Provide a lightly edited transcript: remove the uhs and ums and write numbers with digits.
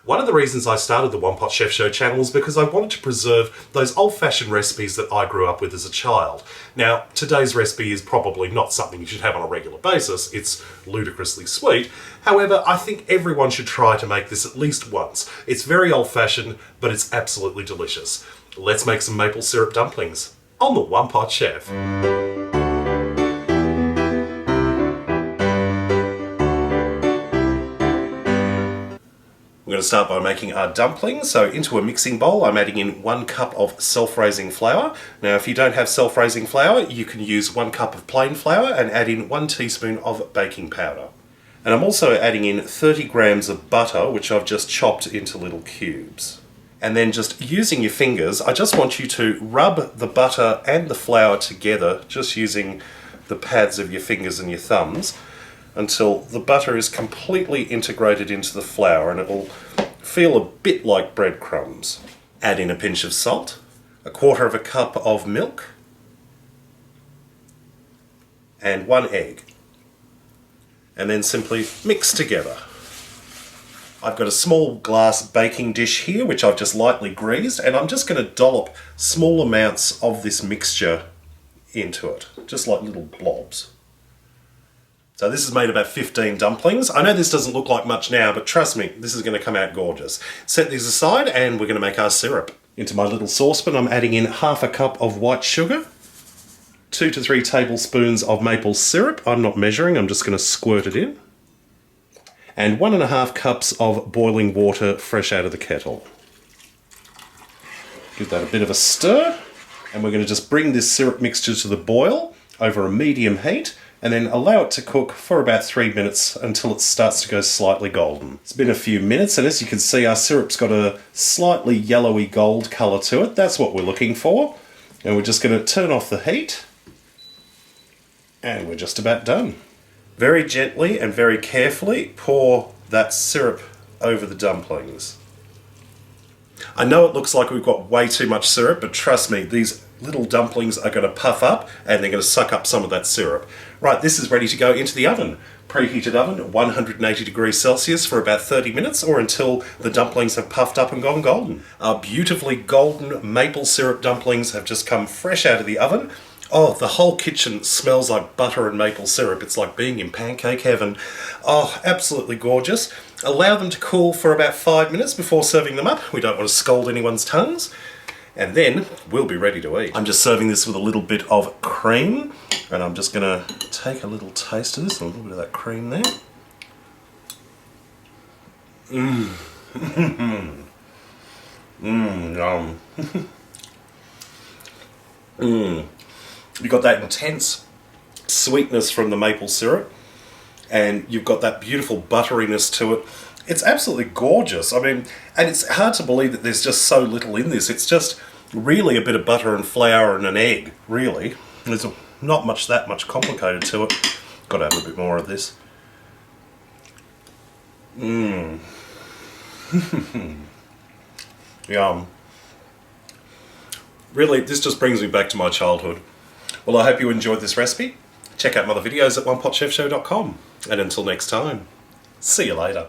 One of the reasons I started the One Pot Chef Show channel is because I wanted to preserve those old-fashioned recipes that I grew up with as a child. Now, today's recipe is probably not something you should have on a regular basis. It's ludicrously sweet. However, I think everyone should try to make this at least once. It's very old-fashioned, but it's absolutely delicious. Let's make some maple syrup dumplings on the One Pot Chef. We're going to start by making our dumplings. So into a mixing bowl, I'm adding in 1 cup of self-raising flour. Now, if you don't have self-raising flour, you can use 1 cup of plain flour and add in 1 teaspoon of baking powder. And I'm also adding in 30 grams of butter, which I've just chopped into little cubes. And then just using your fingers, I just want you to rub the butter and the flour together, just using the pads of your fingers and your thumbs, until the butter is completely integrated into the flour and it will feel a bit like breadcrumbs. Add in a pinch of salt, 1/4 cup of milk, and 1 egg. And then simply mix together. I've got a small glass baking dish here which I've just lightly greased, and I'm just going to dollop small amounts of this mixture into it, just like little blobs. So this has made about 15 dumplings. I know this doesn't look like much now, but trust me, this is going to come out gorgeous. Set these aside and we're going to make our syrup. Into my little saucepan, I'm adding in 1/2 cup of white sugar, 2 to 3 tablespoons of maple syrup. I'm not measuring, I'm just going to squirt it in. And 1½ cups of boiling water fresh out of the kettle. Give that a bit of a stir, and we're going to just bring this syrup mixture to the boil over a medium heat, and then allow it to cook for about 3 minutes until it starts to go slightly golden. It's been a few minutes, and as you can see, our syrup's got a slightly yellowy gold colour to it. That's what we're looking for. And we're just going to turn off the heat, and we're just about done. Very gently and very carefully pour that syrup over the dumplings. I know it looks like we've got way too much syrup, but trust me, these little dumplings are going to puff up and they're going to suck up some of that syrup. Right, this is ready to go into the oven. Preheated oven, 180 degrees Celsius for about 30 minutes or until the dumplings have puffed up and gone golden. Our beautifully golden maple syrup dumplings have just come fresh out of the oven. Oh, the whole kitchen smells like butter and maple syrup. It's like being in pancake heaven. Oh, absolutely gorgeous. Allow them to cool for about 5 minutes before serving them up. We don't want to scald anyone's tongues. And then we'll be ready to eat. I'm just serving this with a little bit of cream, and I'm just going to take a little taste of this, and a little bit of that cream there. Yum. You've got that intense sweetness from the maple syrup, and you've got that beautiful butteriness to it. It's absolutely gorgeous. I mean, and it's hard to believe that there's just so little in this. It's just really a bit of butter and flour and an egg, really. There's not that much complicated to it. Got to have a bit more of this. Yum. Really, this just brings me back to my childhood. Well, I hope you enjoyed this recipe. Check out my other videos at OnePotChefShow.com. And until next time, see you later.